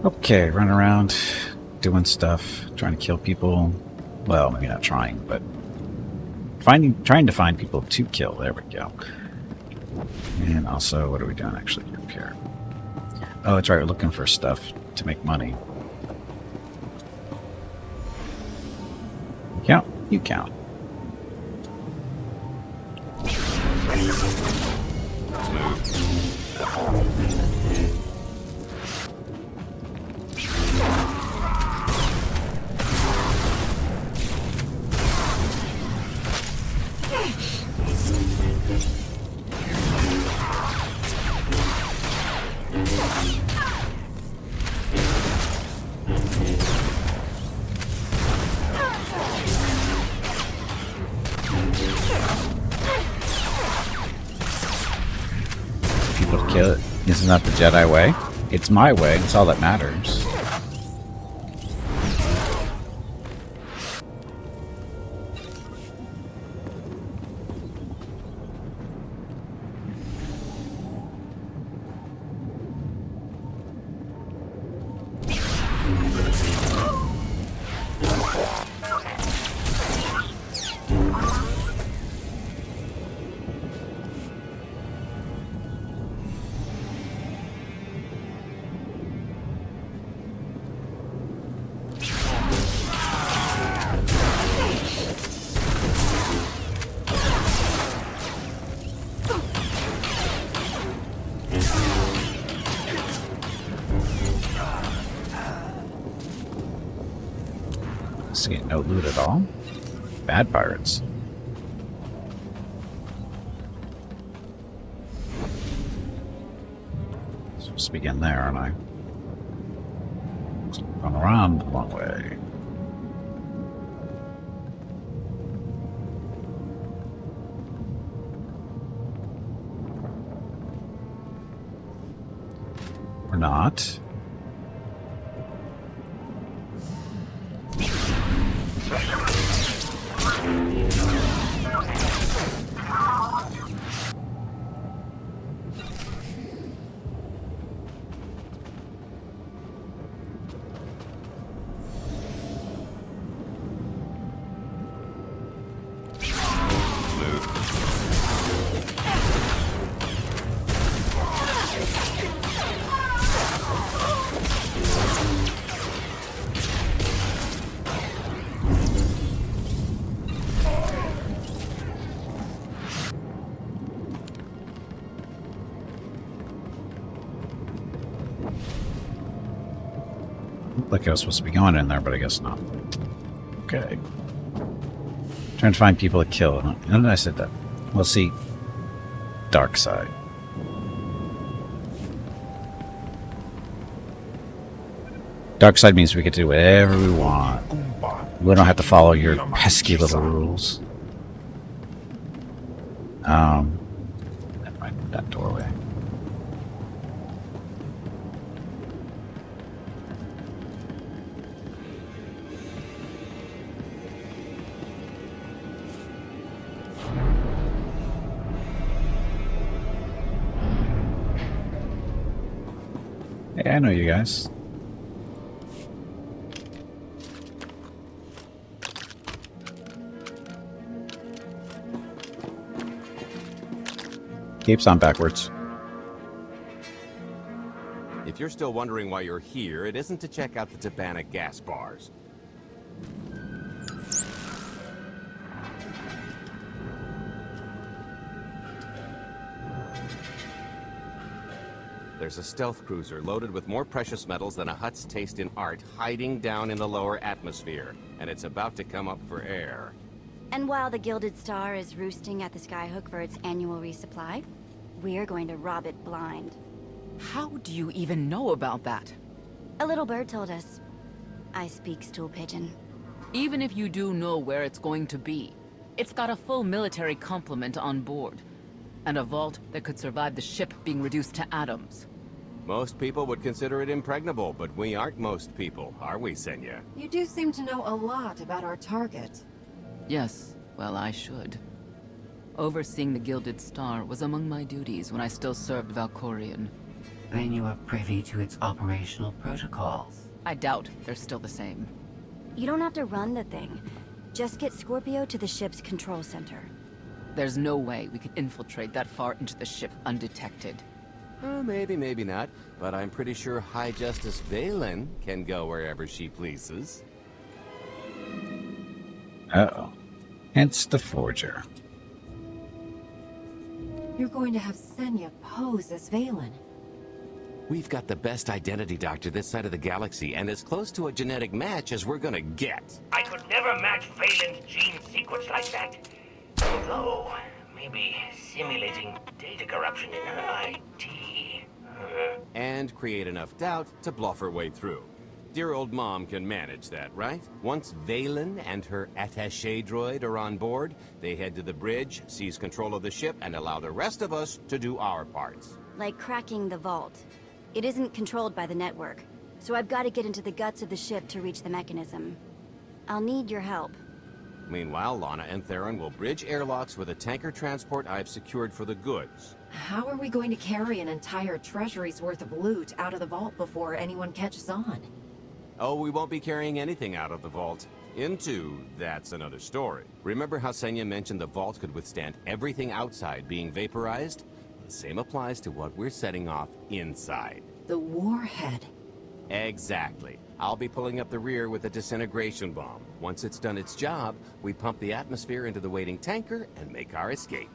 Okay, running around, doing stuff, trying to kill people. Well, maybe not trying, but trying to find people to kill. There we go. And also, what are we doing actually up here? Oh, that's right, we're looking for stuff to make money. You count? You count. People to kill it. This is not the Jedi way. It's my way. It's all that matters. See, no loot at all. Bad pirates. Supposed to begin there, aren't I? Run around the long way. Or not. Like I was supposed to be going in there, but I guess not. Okay. Trying to find people to kill. When did I say that? We'll see. Dark side. Dark side means we get to do whatever we want. We don't have to follow your pesky little rules. Never mind that doorway. Hey, I know you guys. Cape's on backwards. If you're still wondering why you're here, it isn't to check out the Tabana gas bars. There's a stealth cruiser loaded with more precious metals than a Hutt's taste in art hiding down in the lower atmosphere, and it's about to come up for air. And while the Gilded Star is roosting at the Skyhook for its annual resupply, we're going to rob it blind. How do you even know about that? A little bird told us. I speak stool pigeon. Even if you do know where it's going to be, it's got a full military complement on board, and a vault that could survive the ship being reduced to atoms. Most people would consider it impregnable, but we aren't most people, are we, Senya? You do seem to know a lot about our target. Yes, well, I should. Overseeing the Gilded Star was among my duties when I still served Valkorion. Then you are privy to its operational protocols. I doubt they're still the same. You don't have to run the thing. Just get Scorpio to the ship's control center. There's no way we could infiltrate that far into the ship undetected. Maybe, maybe not. But I'm pretty sure High Justice Valen can go wherever she pleases. Uh-oh. Hence the Forger. You're going to have Senya pose as Valen. We've got the best identity doctor this side of the galaxy, and as close to a genetic match as we're gonna get. I could never match Valen's gene sequence like that. Although, maybe simulating data corruption in her IT. And create enough doubt to bluff her way through. Dear old mom can manage that, right? Once Valen and her attaché droid are on board, they head to the bridge, seize control of the ship, and allow the rest of us to do our parts. Like cracking the vault. It isn't controlled by the network, so I've got to get into the guts of the ship to reach the mechanism. I'll need your help. Meanwhile, Lana and Theron will bridge airlocks with a tanker transport I've secured for the goods. How are we going to carry an entire treasury's worth of loot out of the vault before anyone catches on? Oh, we won't be carrying anything out of the vault. Into, that's another story. Remember how Senya mentioned the vault could withstand everything outside being vaporized? The same applies to what we're setting off inside. The warhead. Exactly. I'll be pulling up the rear with a disintegration bomb. Once it's done its job, we pump the atmosphere into the waiting tanker and make our escape.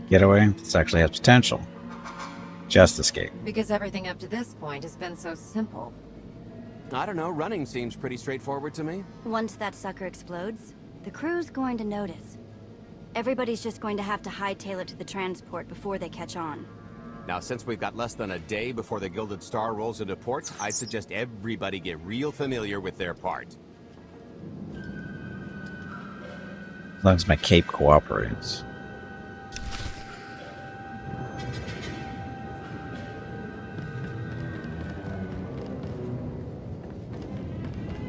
Getaway? This actually has potential. Just escape. Because everything up to this point has been so simple. I don't know, running seems pretty straightforward to me. Once that sucker explodes, the crew's going to notice. Everybody's just going to have to hightail it to the transport before they catch on. Now, since we've got less than a day before the Gilded Star rolls into port, I'd suggest everybody get real familiar with their part. As long as my cape cooperates.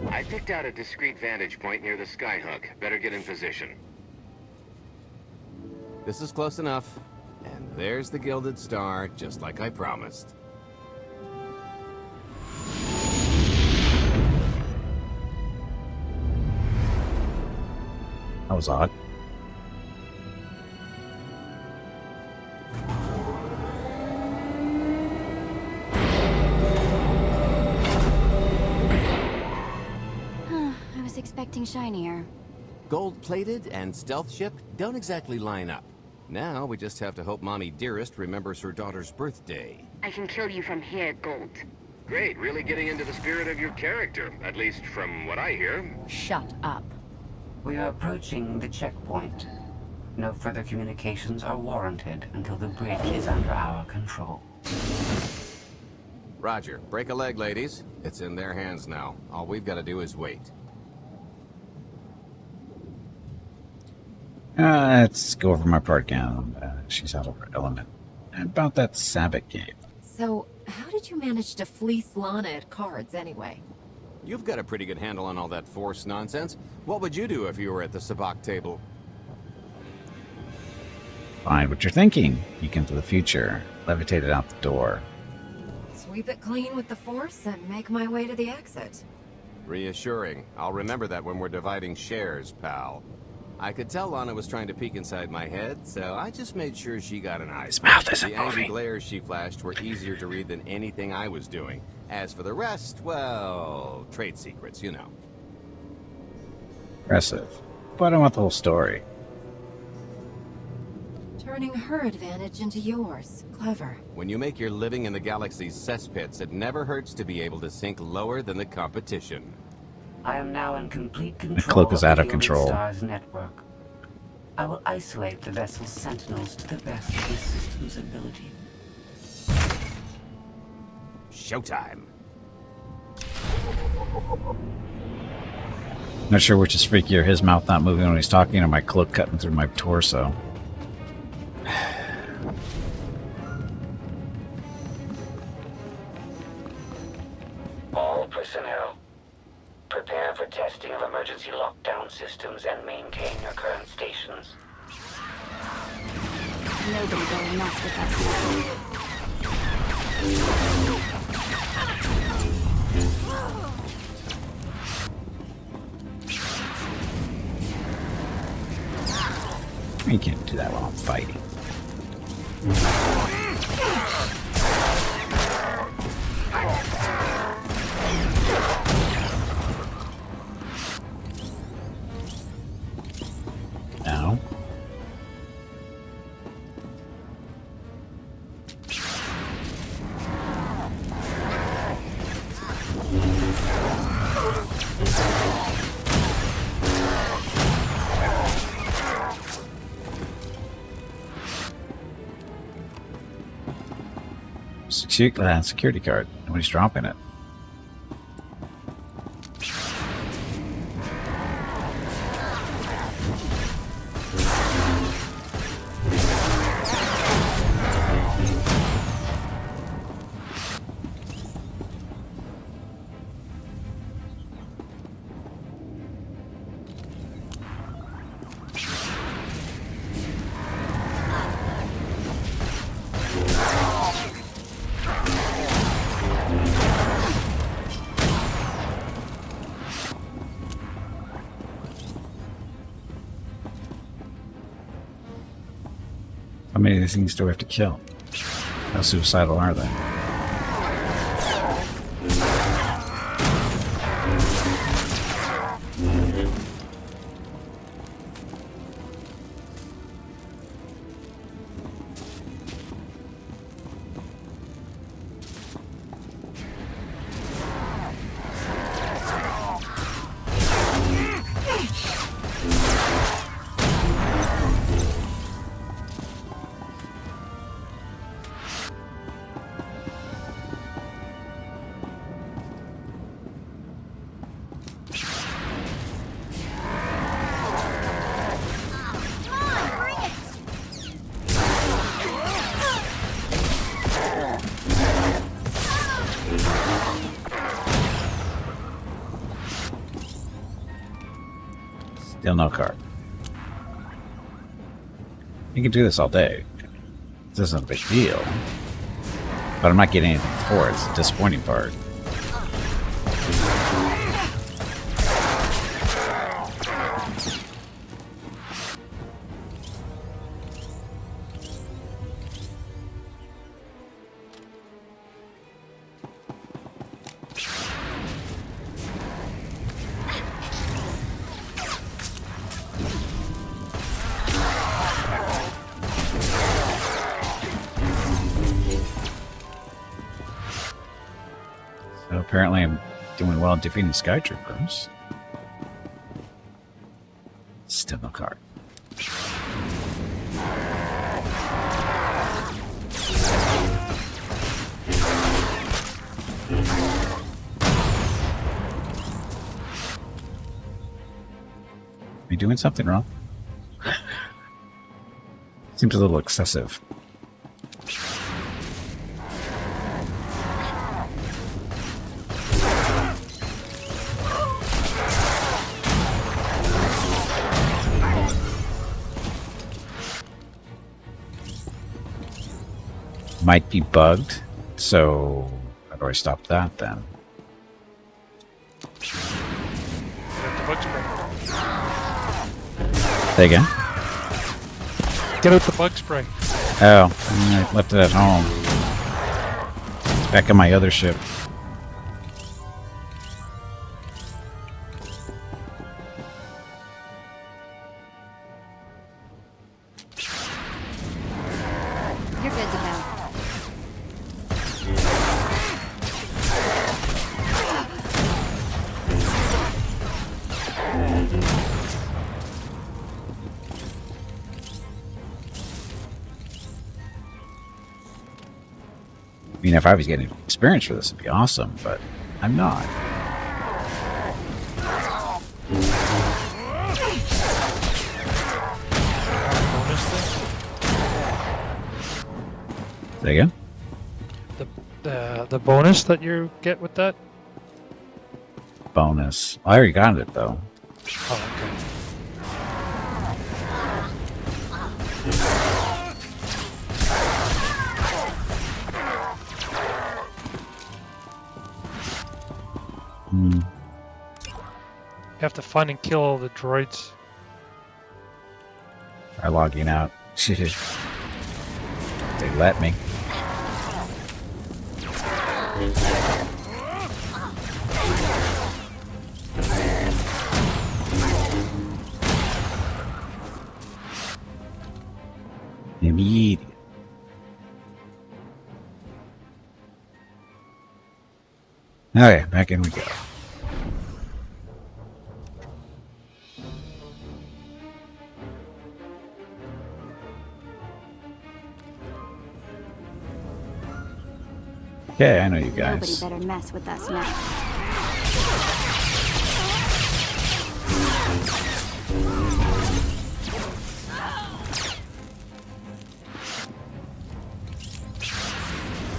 I picked out a discreet vantage point near the skyhook. Better get in position. This is close enough. And there's the Gilded Star, just like I promised. That was odd. I was expecting shinier. Gold-plated and stealth ship don't exactly line up. Now we just have to hope Mommy Dearest remembers her daughter's birthday. I can kill you from here, Gold. Great, really getting into the spirit of your character, at least from what I hear. Shut up. We are approaching the checkpoint. No further communications are warranted until the bridge is under our control. Roger, break a leg, ladies. It's in their hands now. All we've got to do is wait. Let's go over my part again. She's out of her element. About that Sabbath game. So, how did you manage to fleece Lana at cards anyway? You've got a pretty good handle on all that Force nonsense. What would you do if you were at the sabacc table? Find what you're thinking. Peek into the future. Levitate it out the door. Sweep it clean with the Force and make my way to the exit. Reassuring. I'll remember that when we're dividing shares, pal. I could tell Lana was trying to peek inside my head, so I just made sure she got an eye. His mouth isn't The angry moving. glares she flashed were easier to read than anything I was doing. As for the rest, well, trade secrets, you know. Impressive. But I want the whole story. Turning her advantage into yours. Clever. When you make your living in the galaxy's cesspits, it never hurts to be able to sink lower than the competition. I am now in complete control cloak is out of the Gilded control. Star's network. I will isolate the vessel's sentinels to the best of the system's ability. Showtime. Not sure which is freakier, his mouth not moving when he's talking or my cloak cutting through my torso. All personnel, prepare for testing of emergency lockdown systems and maintain your current stations. Nobody going nuts with that. You can't do that while I'm fighting. No. Security card. Nobody's dropping it. How many of these things do we have to kill? How suicidal are they? Still no card. You can do this all day. This isn't a big deal. But I'm not getting anything for it. It's the disappointing part. So apparently I'm doing well at defeating Skytroopers. Still no card. Am I doing something wrong? Seems a little excessive. Might be bugged, so how do I stop that then? The bug spray. Say again? Get out the bug spray. Oh, I left it at home. It's back on my other ship. You're good to go. I mean, if I was getting experience for this, it'd be awesome, but I'm not. Bonus thing? Say again? The bonus that you get with that? Bonus. I already got it, though. Oh, okay. Hmm. You have to find and kill all the droids. Try logging out. They let me. Immediate. Okay, back in we go. Okay, I know you guys. Nobody better mess with us now.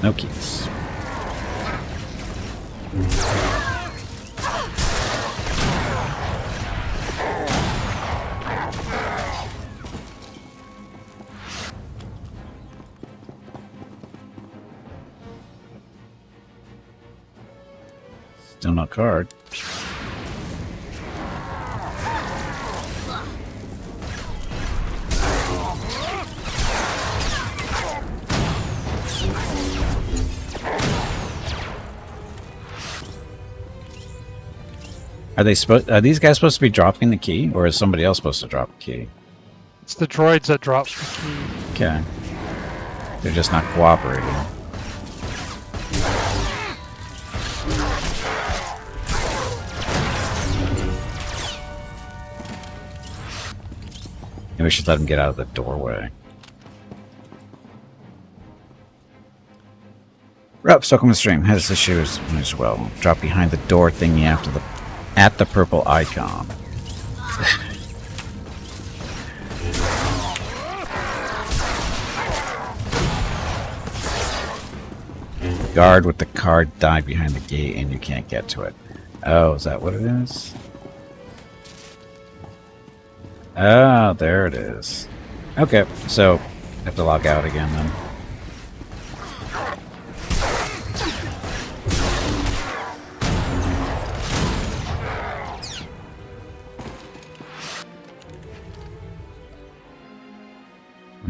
No keys. Still no card. Are these guys supposed to be dropping the key, or is somebody else supposed to drop the key? It's the droids that drop the key. Okay. They're just not cooperating. Maybe we should let them get out of the doorway. Rups, welcome to the stream. Has this issue as well. Drop behind the door thingy at the purple icon. Guard with the card die behind the gate and you can't get to it. Oh, is that what it is? Oh, there it is. Okay, so I have to log out again then.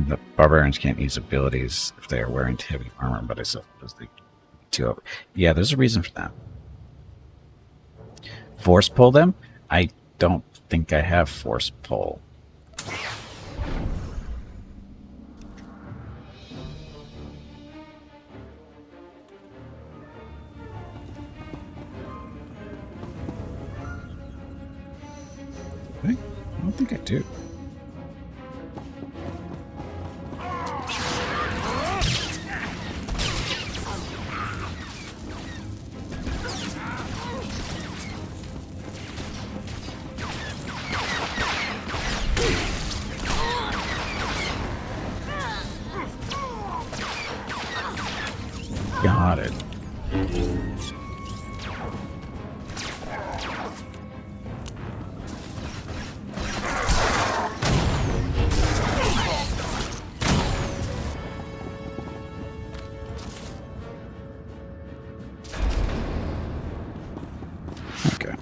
The barbarians can't use abilities if they are wearing heavy armor, but I suppose they too over. Yeah, there's a reason for that. Force pull them? I don't think I have force pull. I don't think I do. Got it. Okay.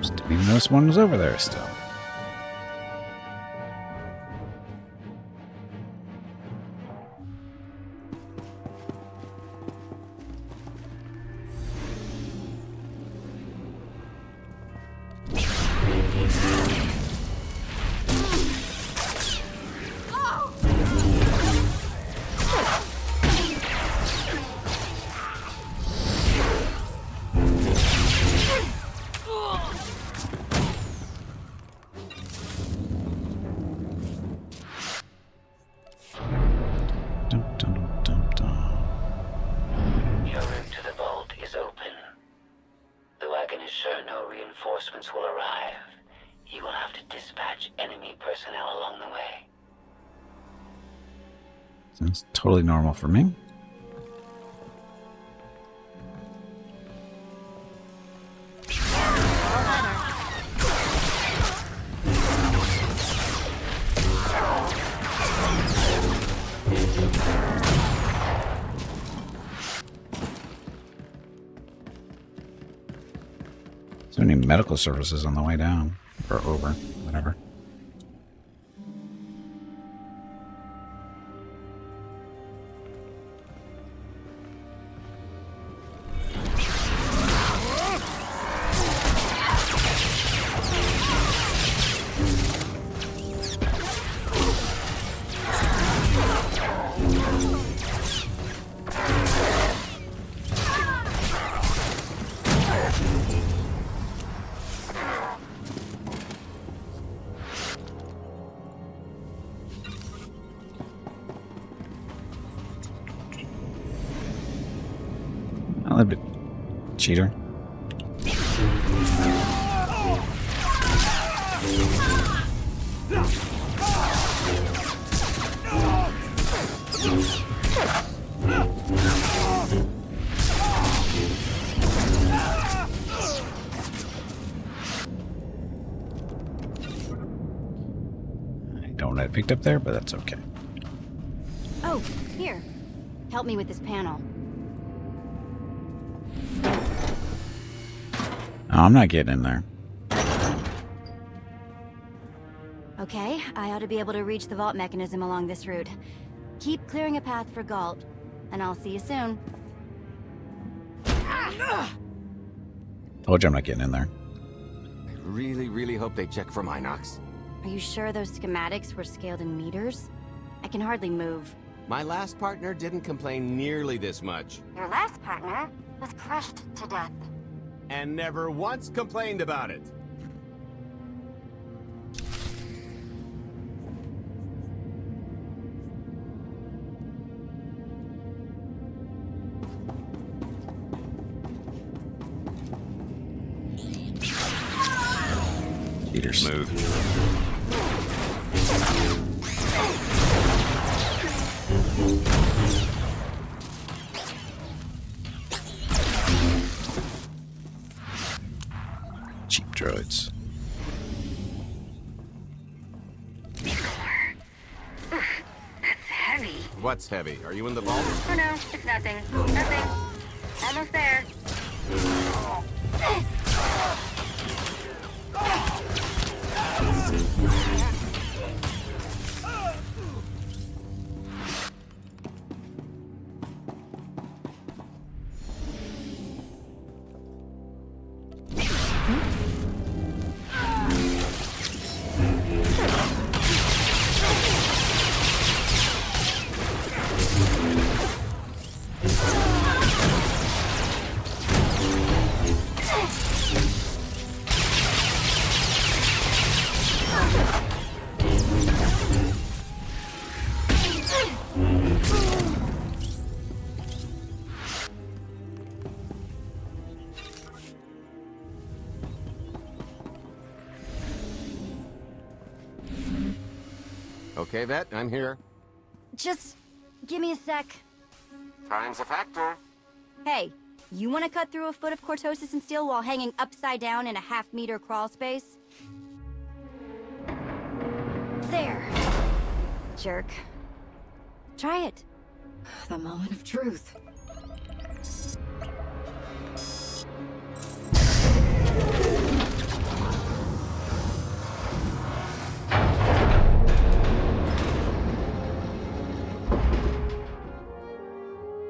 Didn't even notice one was over there still. It's totally normal for me. So many medical services on the way down. Or over, whatever. A little bit cheater. I don't know what I picked up there, but that's okay. Oh, here. Help me with this panel. Oh, I'm not getting in there. Okay, I ought to be able to reach the vault mechanism along this route. Keep clearing a path for Galt, and I'll see you soon. Told you I'm not getting in there. I really, really hope they check for Minox. Are you sure those schematics were scaled in meters? I can hardly move. My last partner didn't complain nearly this much. Your last partner was crushed to death. And never once complained about it. Cheaters. Smooth. Cheap droids. That's heavy. What's heavy? Are you in the vault? Oh no, it's nothing. Nothing. Almost there. Okay, Vet, I'm here. Just give me a sec. Time's a factor. Hey, you want to cut through a foot of cortosis and steel while hanging upside down in a half-meter crawl space? There. Jerk. Try it. The moment of truth.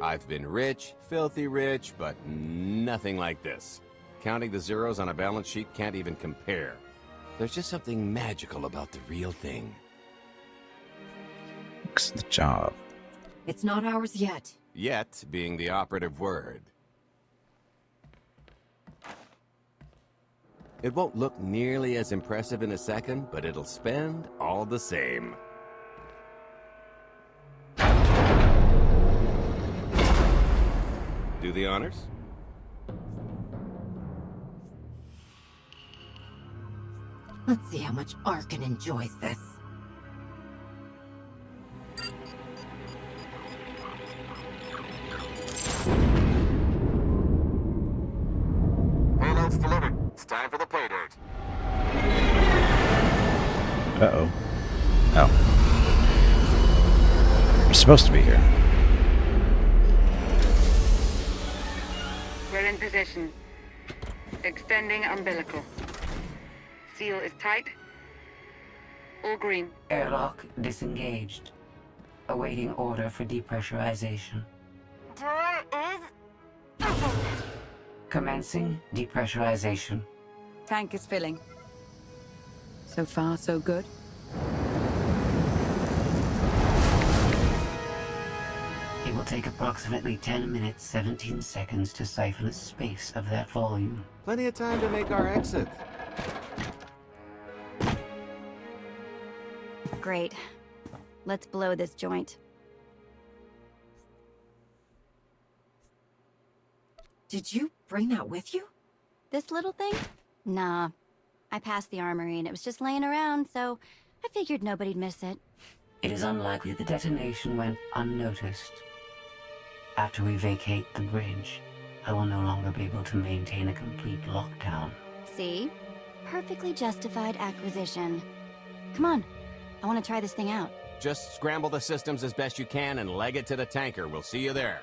I've been rich, filthy rich, but nothing like this. Counting the zeros on a balance sheet can't even compare. There's just something magical about the real thing. Looks the job. It's not ours yet. Yet being the operative word. It won't look nearly as impressive in a second, but it'll spend all the same. Do the honors? Let's see how much Arkin enjoys this. time for the pay dirt. Uh-oh. Oh. We're supposed to be here. We're in position. Extending umbilical. Seal is tight. All green. Airlock disengaged. Awaiting order for depressurization. Door is Commencing depressurization. Tank is filling. So far, so good. It will take approximately 10 minutes, 17 seconds to siphon a space of that volume. Plenty of time to make our exit. great. Let's blow this joint. Did you bring that with you? This little thing? Nah. I passed the armory and it was just laying around, so I figured nobody'd miss it. It is unlikely the detonation went unnoticed. After we vacate the bridge, I will no longer be able to maintain a complete lockdown. See? Perfectly justified acquisition. Come on. I want to try this thing out. Just scramble the systems as best you can and leg it to the tanker. We'll see you there.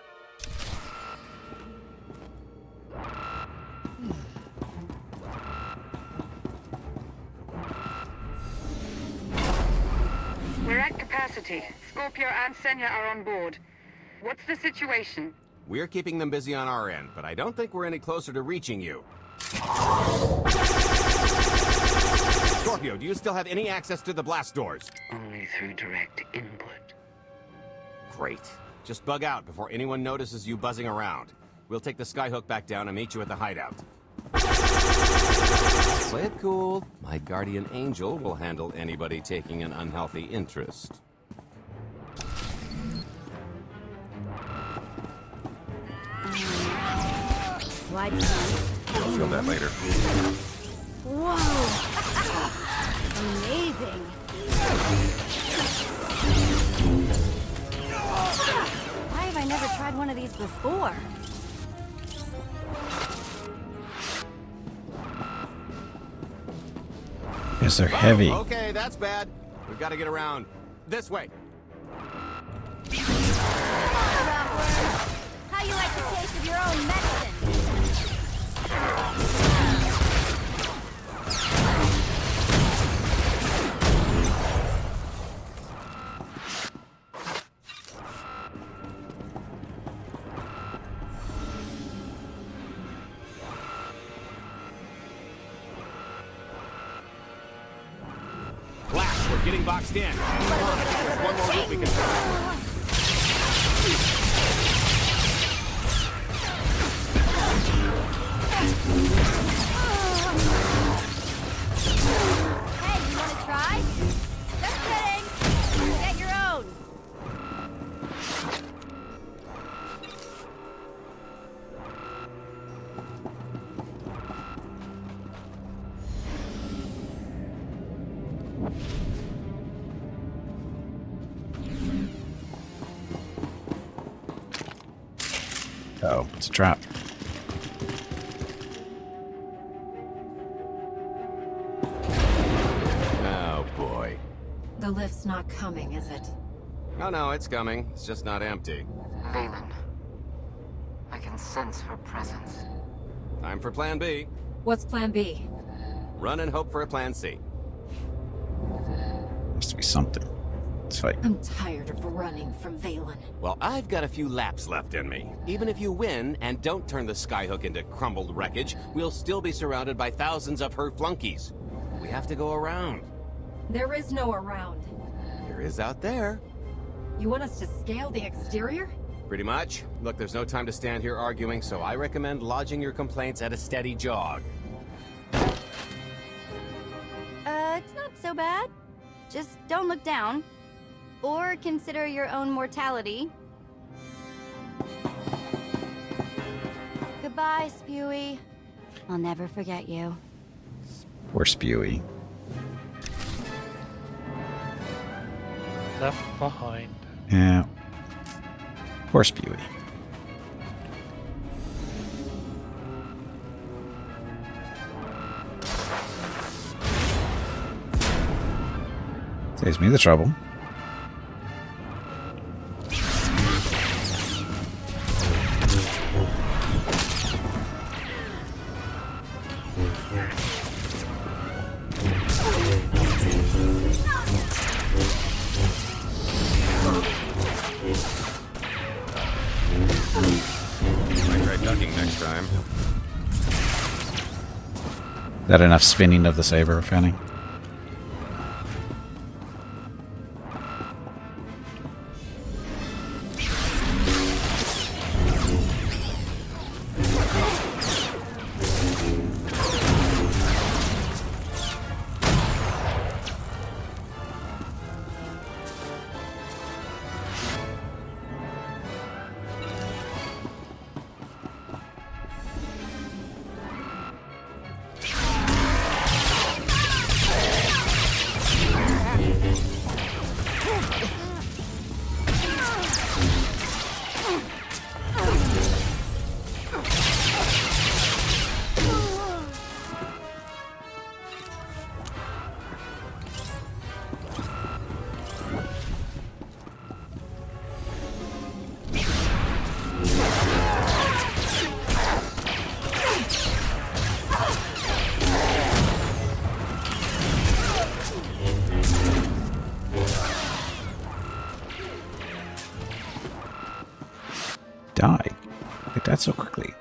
We're at capacity. Scorpio and Senya are on board. What's the situation? We're keeping them busy on our end, but I don't think we're any closer to reaching you. Scorpio, do you still have any access to the blast doors? Only through direct input. Great. Just bug out before anyone notices you buzzing around. We'll take the skyhook back down and meet you at the hideout. Play it cool. My guardian angel will handle anybody taking an unhealthy interest. Wide I'll feel that later. Whoa! Amazing! Why have I never tried one of these before? Yes, they're heavy. Okay, that's bad. We've got to get around. This way. How you like the taste of your own medicine? Blast, we're getting boxed in. Come on, I think there's one more route we can try. Hey, you want to try? Just kidding! Get your own! Oh, it's a trap. Oh, boy. The lift's not coming, is it? Oh, no, it's coming. It's just not empty. Valen. I can sense her presence. Time for Plan B. What's plan B? Run and hope for a Plan C. Must be something. Let's fight. I'm tired of running from Valen. Well, I've got a few laps left in me. Even if you win and don't turn the skyhook into crumbled wreckage, we'll still be surrounded by thousands of her flunkies. We have to go around. There is no around. There is out there. You want us to scale the exterior? Pretty much. Look, there's no time to stand here arguing, so I recommend lodging your complaints at a steady jog. It's not so bad. Just don't look down. Or consider your own mortality. Goodbye, Spewy. I'll never forget you. Poor Spewy. Left behind. Yeah. Poor Spewy. Saves me the trouble. Might try ducking next time. Is that enough spinning of the saber, if any? Die. It died so quickly.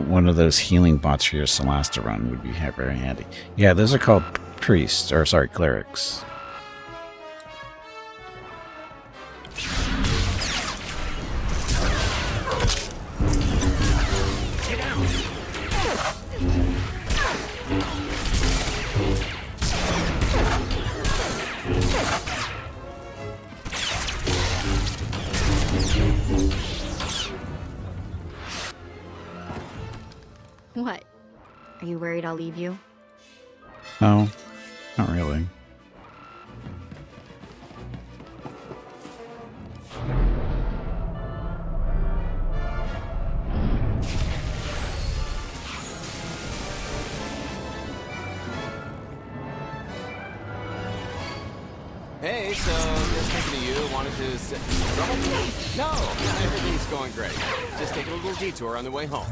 One of those healing bots for your Celasta run would be very handy. Yeah, those are called priests, or sorry, clerics. What? Are you worried I'll leave you? No, not really. Hey, so just thinking of you, wanted to sit... Trouble? No, everything's going great. Just taking a little detour on the way home.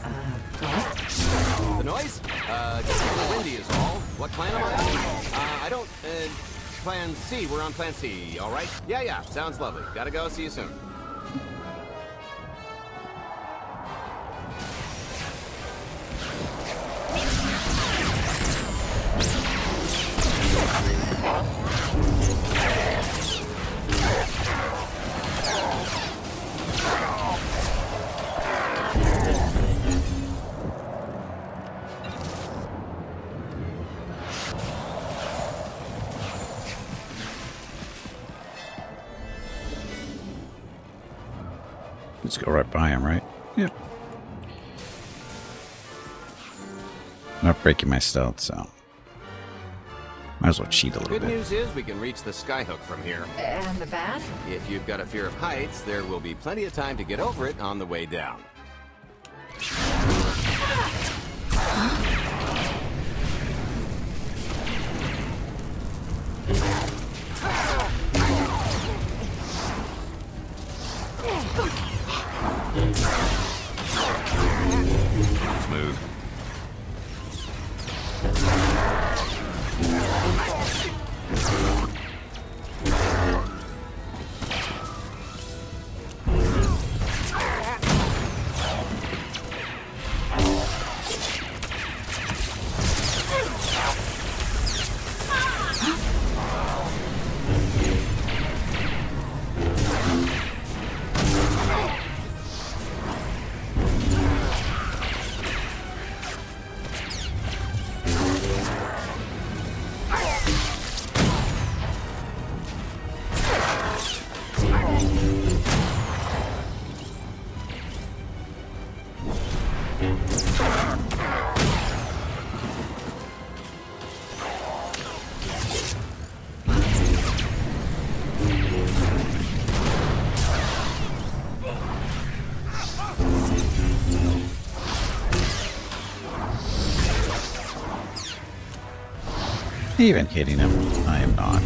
The noise? Just a little windy is all. What plan am I on? I don't, plan C. We're on plan C, all right? Yeah, sounds lovely. Gotta go. See you soon. Let's go right by him, right? Yep. I'm not breaking my stealth, so might as well cheat a little Good bit. news is we can reach the skyhook from here. And the bad? If you've got a fear of heights, there will be plenty of time to get over it on the way down. Smooth. Even hitting him. I am not.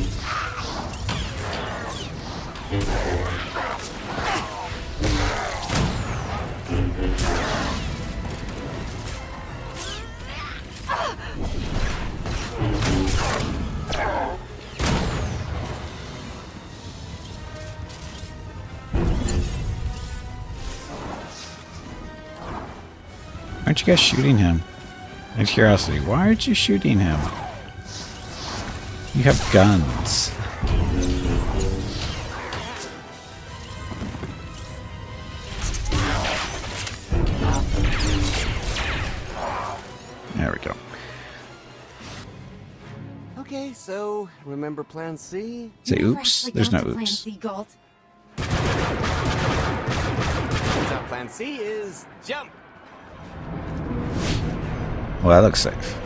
Aren't you guys shooting him? Out of curiosity, why aren't you shooting him? You have guns. There we go. Okay, so remember Plan C? Say Never oops. actually There's no got to Plan oops. C, Galt. Turns out Plan C is jump. Well, that looks safe.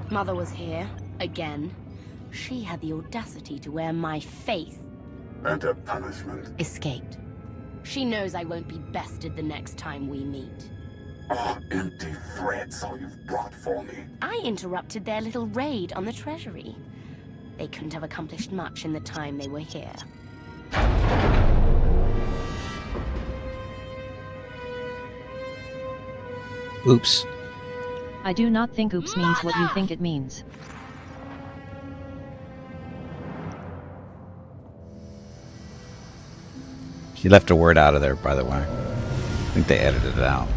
Mother was here, again. She had the audacity to wear my face. And a punishment. Escaped. She knows I won't be bested the next time we meet. Oh, empty threats all you've brought for me. I interrupted their little raid on the treasury. They couldn't have accomplished much in the time they were here. Oops. I do not think oops means what you think it means. He left a word out of there, by the way. I think they edited it out.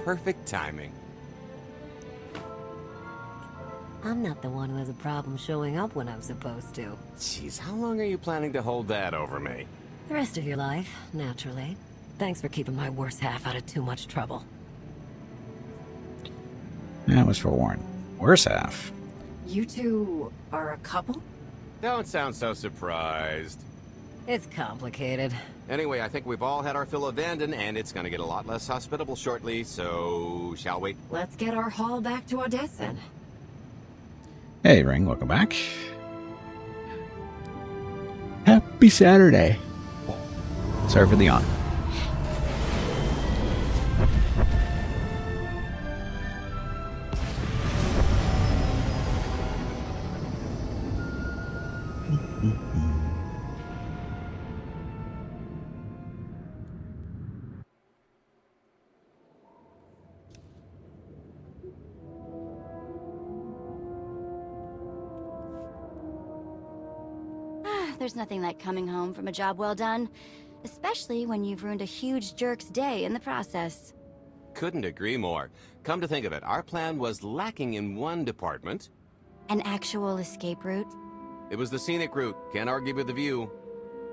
Perfect timing. I'm not the one who has a problem showing up when I'm supposed to. Jeez, how long are you planning to hold that over me? The rest of your life, naturally. Thanks for keeping my worse half out of too much trouble. That was for Warren. Worse half. You two are a couple? Don't sound so surprised. It's complicated. Anyway, I think we've all had our fill of Vanden, and it's gonna get a lot less hospitable shortly, so shall we? Let's get our haul back to Odessa. Hey, Ring, welcome back. Happy Saturday. Sorry for the yawn. There's nothing like coming home from a job well done, especially when you've ruined a huge jerk's day in the process. Couldn't agree more. Come to think of it, our plan was lacking in one department. An actual escape route? It was the scenic route, can't argue with the view.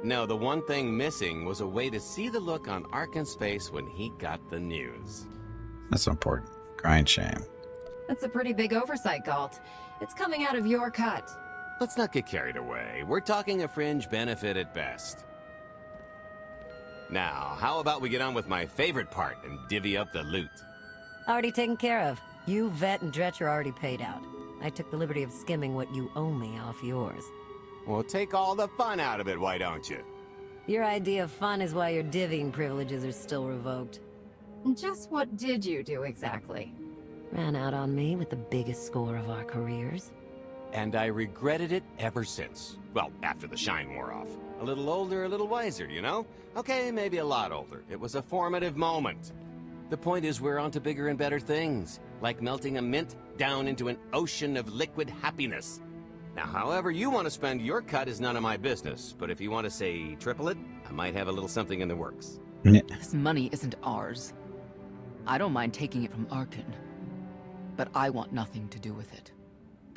No, the one thing missing was a way to see the look on Arkan's face when he got the news. That's so important. Grind shame. That's a pretty big oversight, Galt. It's coming out of your cut. Let's not get carried away. We're talking a fringe benefit at best. Now, how about we get on with my favorite part and divvy up the loot? Already taken care of. You, Vet, and Dretch are already paid out. I took the liberty of skimming what you owe me off yours. Well, take all the fun out of it, why don't you? Your idea of fun is why your divvying privileges are still revoked. Just what did you do exactly? Ran out on me with the biggest score of our careers. And I regretted it ever since. Well, after the shine wore off. A little older, a little wiser, you know? Okay, maybe a lot older. It was a formative moment. The point is we're on to bigger and better things, like melting a mint down into an ocean of liquid happiness. Now, however you want to spend your cut is none of my business, but if you want to say triple it, I might have a little something in the works. This money isn't ours. I don't mind taking it from Arkan, but I want nothing to do with it.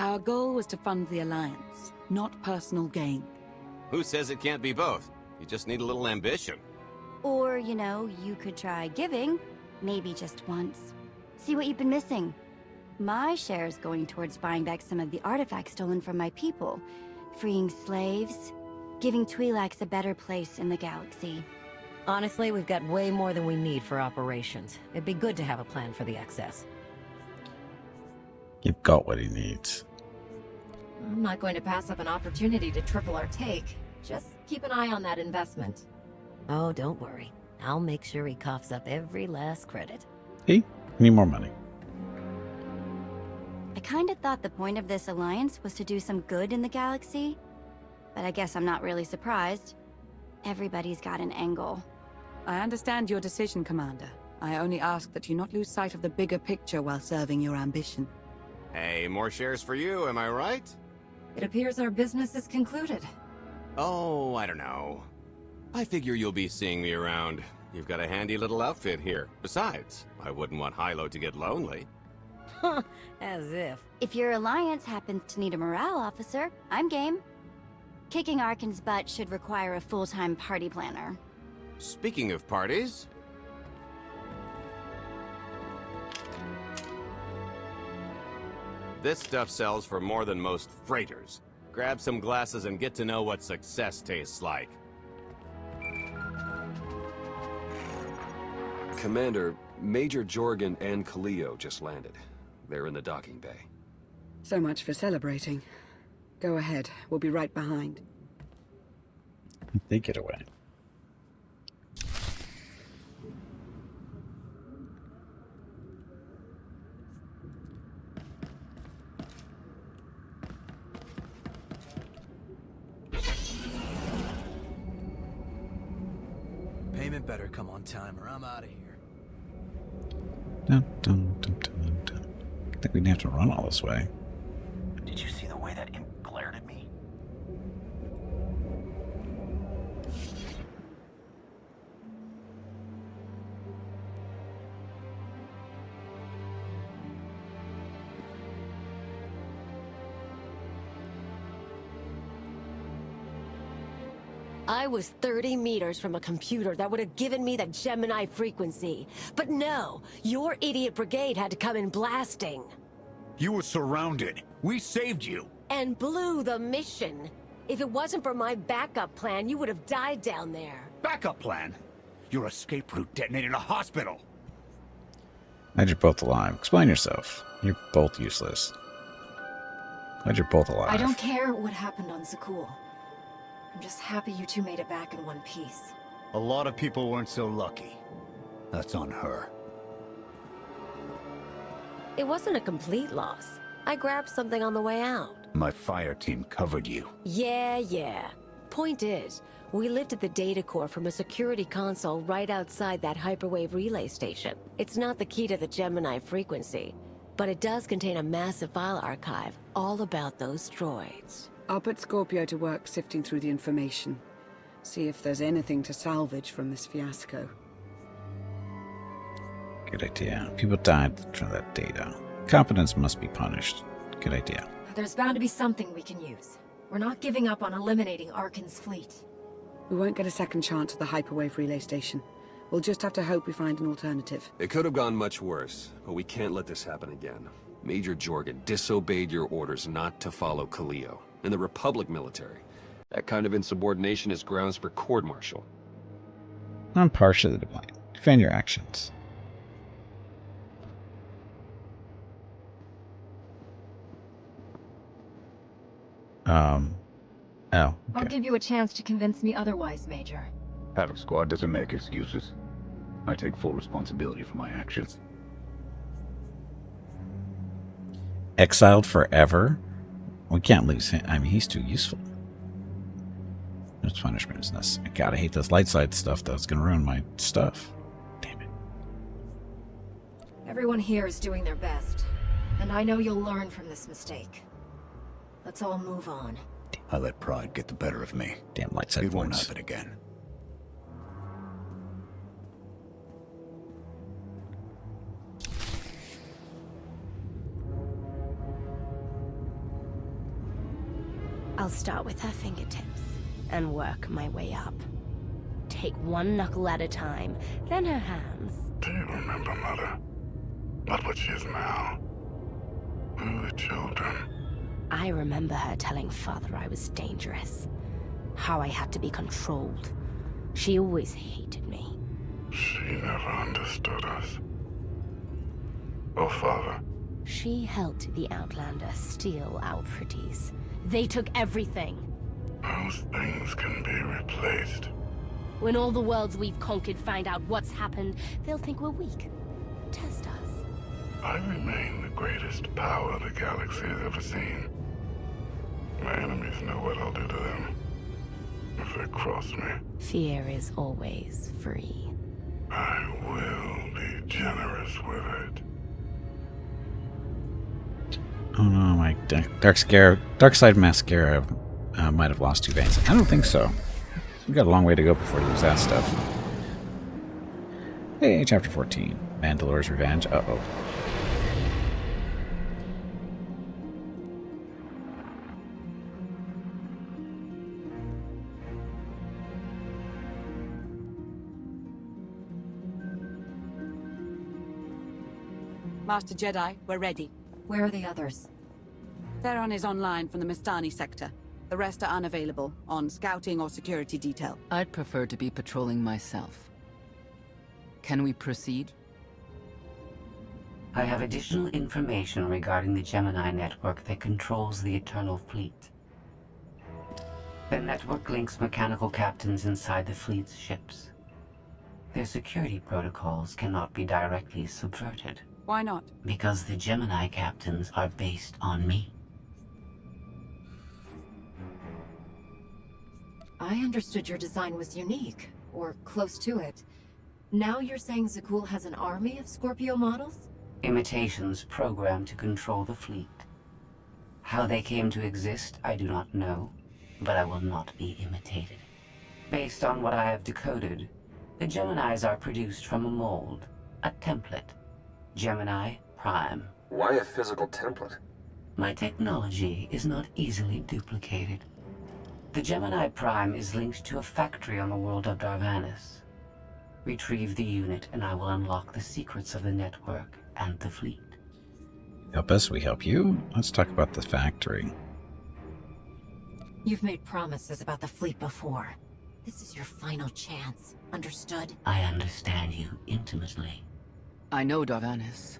Our goal was to fund the Alliance, not personal gain. Who says it can't be both? You just need a little ambition. Or, you know, you could try giving. Maybe just once. See what you've been missing. My share's going towards buying back some of the artifacts stolen from my people, freeing slaves, giving Twi'leks a better place in the galaxy. Honestly, we've got way more than we need for operations. It'd be good to have a plan for the excess. You've got what he needs. I'm not going to pass up an opportunity to triple our take. Just keep an eye on that investment. Oh, don't worry. I'll make sure he coughs up every last credit. Hey, need more money. I kinda thought the point of this alliance was to do some good in the galaxy, but I guess I'm not really surprised. Everybody's got an angle. I understand your decision, Commander. I only ask that you not lose sight of the bigger picture while serving your ambition. Hey, more shares for you, am I right? It appears our business is concluded. Oh, I don't know. I figure you'll be seeing me around. You've got a handy little outfit here. Besides, I wouldn't want Hilo to get lonely. As if. If your alliance happens to need a morale officer, I'm game. Kicking Arkan's butt should require a full-time party planner. Speaking of parties... This stuff sells for more than most freighters. Grab some glasses and get to know what success tastes like. Commander, Major Jorgen and Kaleo just landed. They're in the docking bay. So much for celebrating. Go ahead, we'll be right behind. They get away. Payment better come on time or I'm out of here. Dun, dun, dun, dun, dun. I think we'd have to run all this way. Did you see the way that imp glared at me? I was 30 meters from a computer that would have given me the Gemini frequency. But no, your idiot brigade had to come in blasting. You were surrounded. We saved you. And blew the mission. If it wasn't for my backup plan, you would have died down there. Backup plan? Your escape route detonated a hospital. Glad you're both alive. Explain yourself. You're both useless. Glad you're both alive. I don't care what happened on Zakul. I'm just happy you two made it back in one piece. A lot of people weren't so lucky. That's on her. It wasn't a complete loss. I grabbed something on the way out. My fire team covered you. Yeah. Point is, we lifted the data core from a security console right outside that hyperwave relay station. It's not the key to the Gemini frequency, but it does contain a massive file archive all about those droids. I'll put Scorpio to work sifting through the information. See if there's anything to salvage from this fiasco. Good idea. People died from that data. Competence must be punished. Good idea. There's bound to be something we can use. We're not giving up on eliminating Arkan's fleet. We won't get a second chance at the hyperwave relay station. We'll just have to hope we find an alternative. It could have gone much worse, but we can't let this happen again. Major Jorgen disobeyed your orders not to follow Kaleo and the Republic military. That kind of insubordination is grounds for court-martial. I'm partially to blame. Defend your actions. Oh. Okay. I'll give you a chance to convince me otherwise, Major. Havoc Squad doesn't make excuses. I take full responsibility for my actions. Exiled forever? We can't lose him. I mean, he's too useful. No punishment is necessary. I gotta hate this light side stuff, though. It's gonna ruin my stuff. Damn it. Everyone here is doing their best, and I know you'll learn from this mistake. Let's all move on. I let pride get the better of me. Damn light side It won't points. happen again. I'll start with her fingertips and work my way up. Take one knuckle at a time, then her hands. Do you remember, Mother? Not what she is now. children. I remember her telling Father I was dangerous. How I had to be controlled. She always hated me. She never understood us. Oh, Father. She helped the Outlander steal our pretties. They took everything. Those things can be replaced. When all the worlds we've conquered find out what's happened, they'll think we're weak. Test us. I remain the greatest power the galaxy has ever seen. My enemies know what I'll do to them if they cross me. Fear is always free. I will be generous with it. Oh no, my dark side mascara might have lost 2 veins. I don't think so. We've got a long way to go before we lose that stuff. Hey, chapter 14. Mandalore's Revenge. Uh-oh. Master Jedi, we're ready. Where are the others? Theron is online from the Mistani sector. The rest are unavailable, on scouting or security detail. I'd prefer to be patrolling myself. Can we proceed? I have additional information regarding the Gemini network that controls the Eternal Fleet. The network links mechanical captains inside the fleet's ships. Their security protocols cannot be directly subverted. Why not? Because the Gemini captains are based on me. I understood your design was unique, or close to it. Now you're saying Zakul has an army of Scorpio models? Imitations programmed to control the fleet. How they came to exist, I do not know, but I will not be imitated. Based on what I have decoded, the Geminis are produced from a mold, a template. Gemini Prime. Why a physical template? My technology is not easily duplicated. The Gemini Prime is linked to a factory on the world of Darvanis. Retrieve the unit and I will unlock the secrets of the network and the fleet. Help us, we help you. Let's talk about the factory. You've made promises about the fleet before. This is your final chance. Understood? I understand you intimately. I know Darvanis.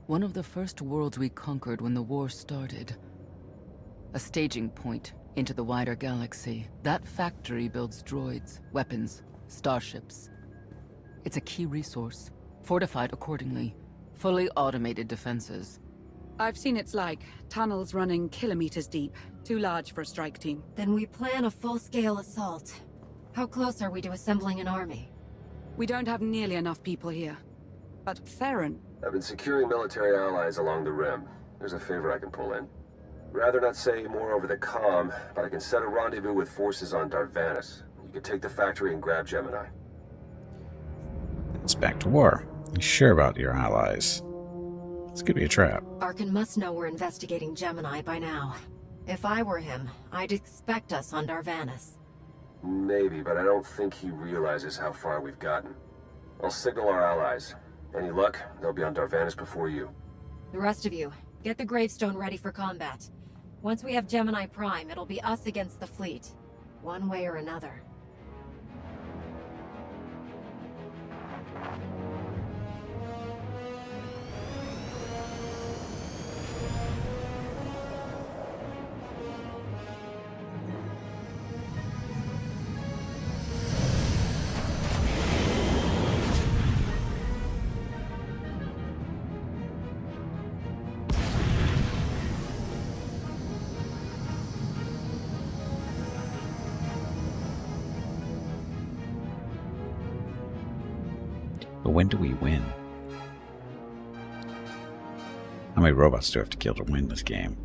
One of the first worlds we conquered when the war started. A staging point into the wider galaxy. That factory builds droids, weapons, starships. It's a key resource, fortified accordingly. Fully automated defenses. I've seen it's like. Tunnels running kilometers deep. Too large for a strike team. Then we plan a full-scale assault. How close are we to assembling an army? We don't have nearly enough people here. But Theron... I've been securing military allies along the rim. There's a favor I can pull in. Rather not say more over the comm, but I can set a rendezvous with forces on Darvanis. You can take the factory and grab Gemini. It's back to war. You sure about your allies? This could be a trap. Arkin must know we're investigating Gemini by now. If I were him, I'd expect us on Darvanis. Maybe, but I don't think he realizes how far we've gotten. I'll signal our allies. Any luck, they'll be on Darvanis before you. The rest of you, get the gravestone ready for combat. Once we have Gemini Prime, it'll be us against the fleet. One way or another. But when do we win? How many robots do I have to kill to win this game?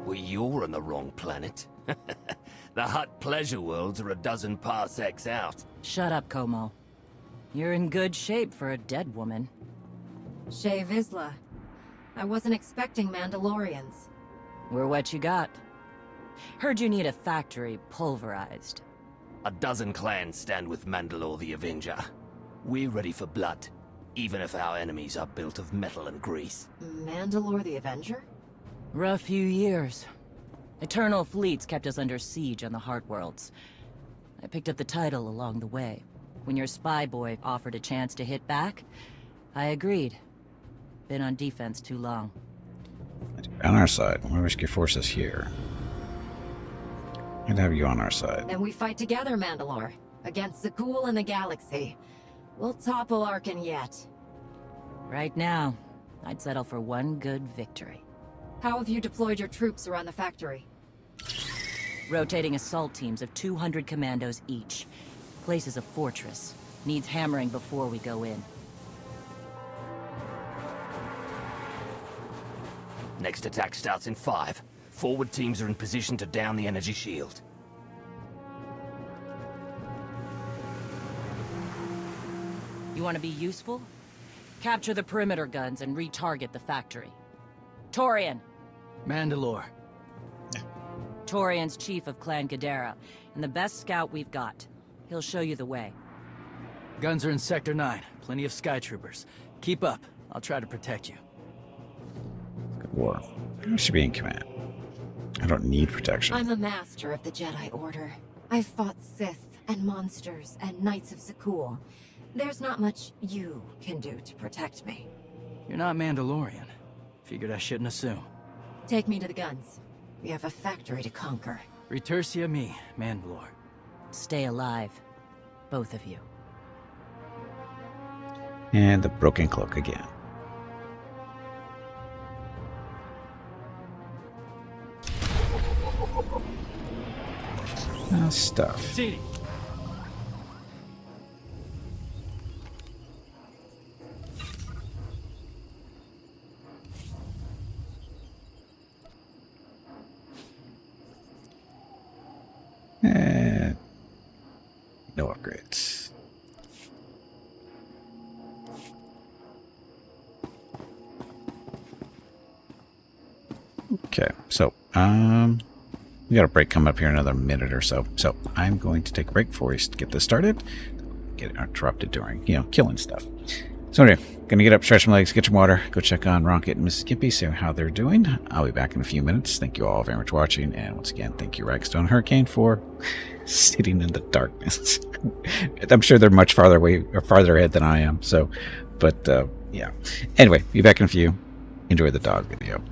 Well, you're on the wrong planet. The Hutt pleasure worlds are a dozen parsecs out. Shut up, Como. You're in good shape for a dead woman. Shay Vizsla. I wasn't expecting Mandalorians. We're what you got. Heard you need a factory pulverized. A dozen clans stand with Mandalore the Avenger. We're ready for blood, even if our enemies are built of metal and grease. Mandalore the Avenger? Rough few years. Eternal fleets kept us under siege on the Heart Worlds. I picked up the title along the way. When your spy boy offered a chance to hit back, I agreed. Been on defense too long. On our side, we risk your forces here. I'd have you on our side. Then we fight together, Mandalore. Against Zakul and the galaxy. We'll topple Arkin yet. Right now, I'd settle for one good victory. How have you deployed your troops around the factory? Rotating assault teams of 200 commandos each. Place is a fortress. Needs hammering before we go in. Next attack starts in 5. Forward teams are in position to down the energy shield. You want to be useful? Capture the perimeter guns and retarget the factory. Torian! Mandalore. Torian's chief of Clan Ghidorah, and the best scout we've got. He'll show you the way. Guns are in Sector 9. Plenty of Sky Troopers. Keep up. I'll try to protect you. Good war. I should be in command. I don't need protection. I'm a master of the Jedi Order. I've fought Sith and monsters and Knights of Zakul. There's not much you can do to protect me. You're not Mandalorian. Figured I shouldn't assume. Take me to the guns. We have a factory to conquer. Retursia me, Mandalore. Stay alive. Both of you. And the broken cloak again. Stuff. CD. No upgrades. Okay, so we got a break coming up here in another minute or so. So I'm going to take a break before we get this started. Get interrupted during, killing stuff. So anyway, gonna get up, stretch my legs, get some water, go check on Rocket and Mrs. Skippy, see how they're doing. I'll be back in a few minutes. Thank you all very much for watching, and once again, thank you Ragstone Hurricane for sitting in the darkness. I'm sure they're much farther away or farther ahead than I am. So, but yeah. Anyway, be back in a few. Enjoy the dog video.